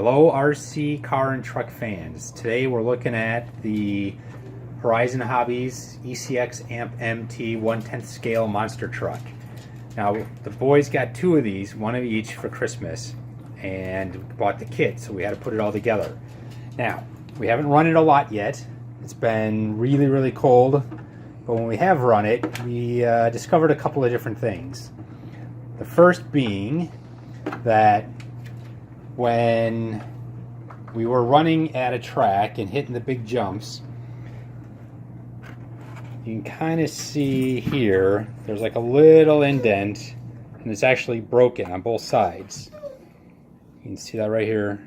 Hello RC car and truck fans. Today we're looking at the Horizon Hobbies ECX AMP MT 1/10 scale monster truck. Now the boys got two of these, one of each for Christmas, and bought the kit, so we had to put it all together. Now we haven't run it a lot yet. It's been really cold, but when we have run it, we discovered a couple of different things. The first being that when we were running at a track and hitting the big jumps, you can kind of see here there's like a little indent, and it's actually broken on both sides. You can see that right here.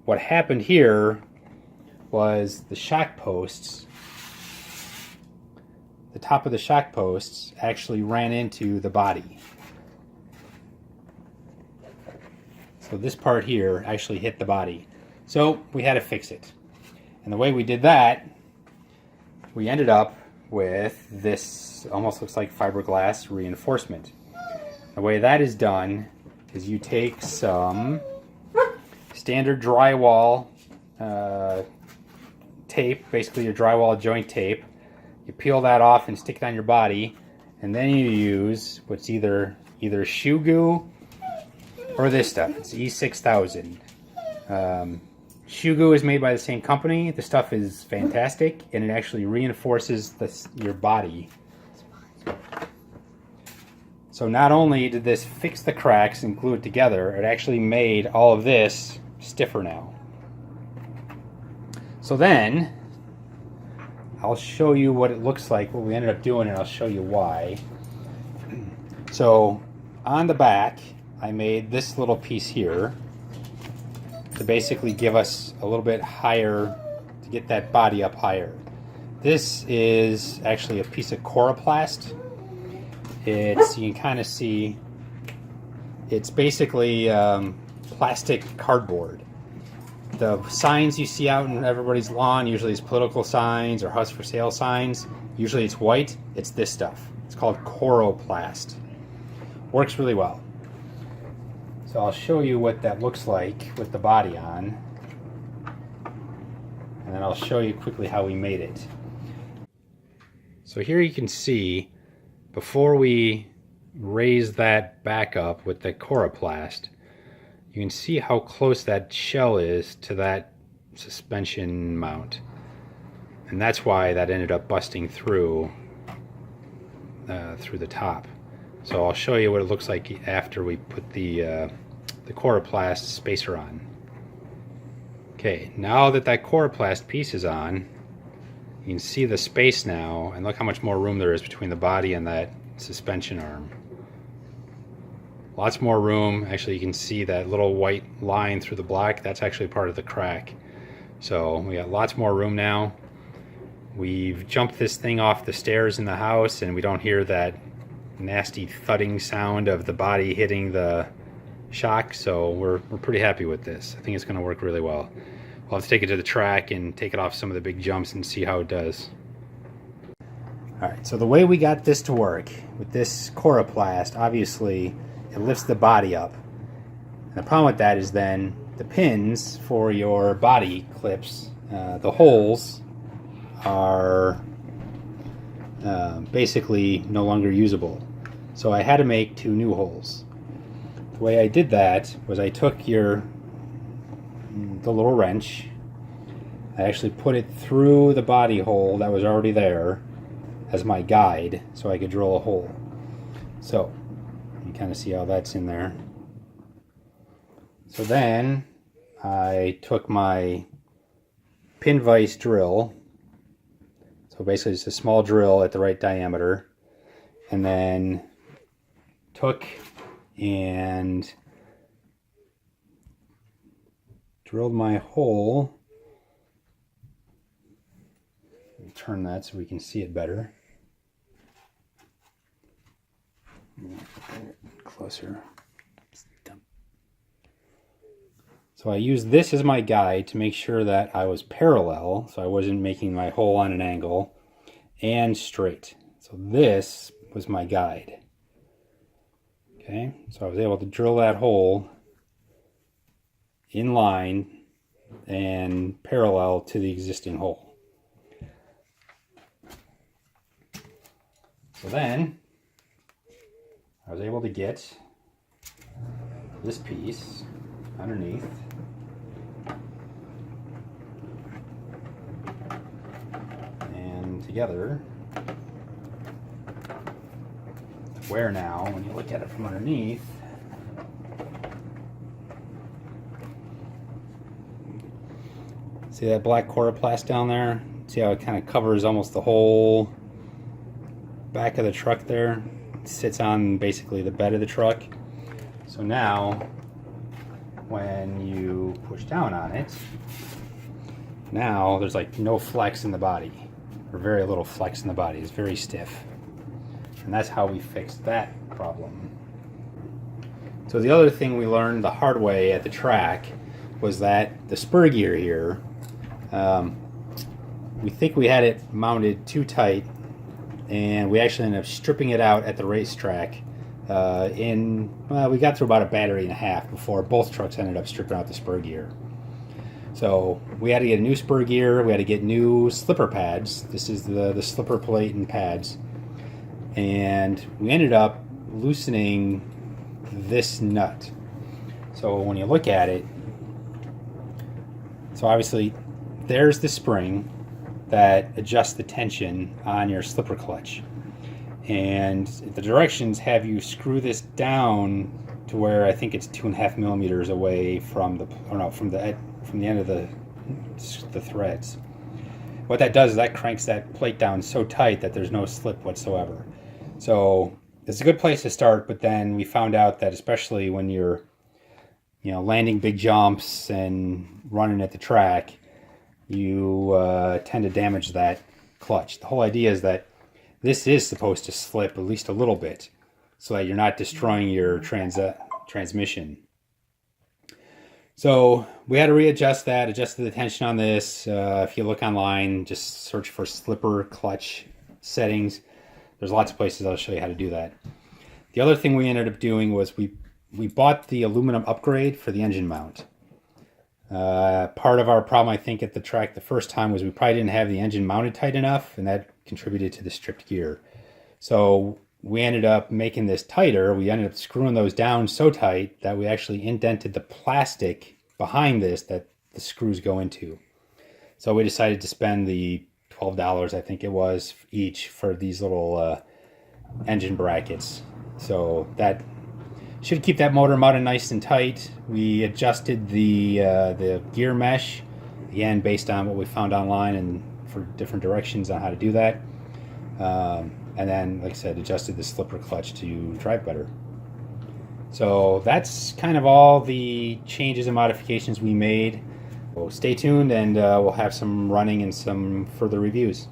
What happened here was the shock posts, the top of the shock posts actually ran into the body. So this part here actually hit the body. So we had to fix it. And the way we did that, we ended up with this almost looks like fiberglass reinforcement. The way that is done is you take some standard drywall tape, basically your drywall joint tape. You peel that off and stick it on your body, and then you use what's either shoe goo or this stuff. It's E6000. Shoe goo is made by the same company. The stuff is fantastic, and it actually reinforces your body. So not only did this fix the cracks and glue it together, it actually made all of this stiffer now. So then I'll show you what it looks like, what we ended up doing, and I'll show you why. So on the back, I made this little piece here to basically give us a little bit higher, to get that body up higher. This is actually a piece of coroplast. You can kind of see, it's basically plastic cardboard. The signs you see out in everybody's lawn, usually it's political signs or house for sale signs. Usually it's white. It's this stuff. It's called coroplast. Works really well. So I'll show you what that looks like with the body on, and then I'll show you quickly how we made it. So here you can see, before we raise that back up with the coroplast, you can see how close that shell is to that suspension mount, and that's why that ended up busting through the top. So I'll show you what it looks like after we put the coroplast spacer on. Okay, now that coroplast piece is on, you can see the space now, and look how much more room there is between the body and that suspension arm. Lots more room. Actually, you can see that little white line through the black. That's actually part of the crack. So we got lots more room now. We've jumped this thing off the stairs in the house, and we don't hear that nasty thudding sound of the body hitting the shock, so we're pretty happy with this. I think it's going to work really well. We'll have to take it to the track and take it off some of the big jumps and see how it does. Alright, so the way we got this to work with this coroplast, obviously it lifts the body up. And the problem with that is then the pins for your body clips, the holes are basically no longer usable. So I had to make two new holes. The way I did that was I took the little wrench, I actually put it through the body hole that was already there as my guide so I could drill a hole. So you kind of see how that's in there. So then I took my pin vise drill, so basically it's a small drill at the right diameter, and then took and drilled my hole. Turn that so we can see it better. Closer. So I used this as my guide to make sure that I was parallel, so I wasn't making my hole on an angle, and straight. So this was my guide. Okay, so I was able to drill that hole in line and parallel to the existing hole. So then I was able to get this piece underneath and together, where now when you look at it from underneath, see that black coroplast down there? See how it kind of covers almost the whole back of the truck there? It sits on basically the bed of the truck. So now when you push down on it, now there's like no flex in the body, or very little flex in the body. It's very stiff. And that's how we fixed that problem. So the other thing we learned the hard way at the track was that the spur gear here, we think we had it mounted too tight, and we actually ended up stripping it out at the racetrack. We got through about a battery and a half before both trucks ended up stripping out the spur gear. So we had to get a new spur gear, we had to get new slipper pads. This is the slipper plate and pads. And we ended up loosening this nut. So when you look at it, so obviously there's the spring that adjusts the tension on your slipper clutch, and the directions have you screw this down to where I think it's 2.5 millimeters away from the end of the threads. What that does is that cranks that plate down so tight that there's no slip whatsoever. So it's a good place to start, but then we found out that especially when you're landing big jumps and running at the track, you tend to damage that clutch. The whole idea is that this is supposed to slip at least a little bit so that you're not destroying your transmission. So we had to readjust that, adjusted the tension on this. If you look online, just search for slipper clutch settings. There's lots of places I'll show you how to do that. The other thing we ended up doing was we bought the aluminum upgrade for the engine mount. Part of our problem, I think, at the track the first time was we probably didn't have the engine mounted tight enough, and that contributed to the stripped gear. So we ended up making this tighter. We ended up screwing those down so tight that we actually indented the plastic behind this that the screws go into. So we decided to spend the $12, I think it was, each for these little engine brackets. So that should keep that motor mounted nice and tight. We adjusted the gear mesh, again, based on what we found online and for different directions on how to do that. And then, like I said, adjusted the slipper clutch to drive better. So that's kind of all the changes and modifications we made. So stay tuned, and we'll have some running and some further reviews.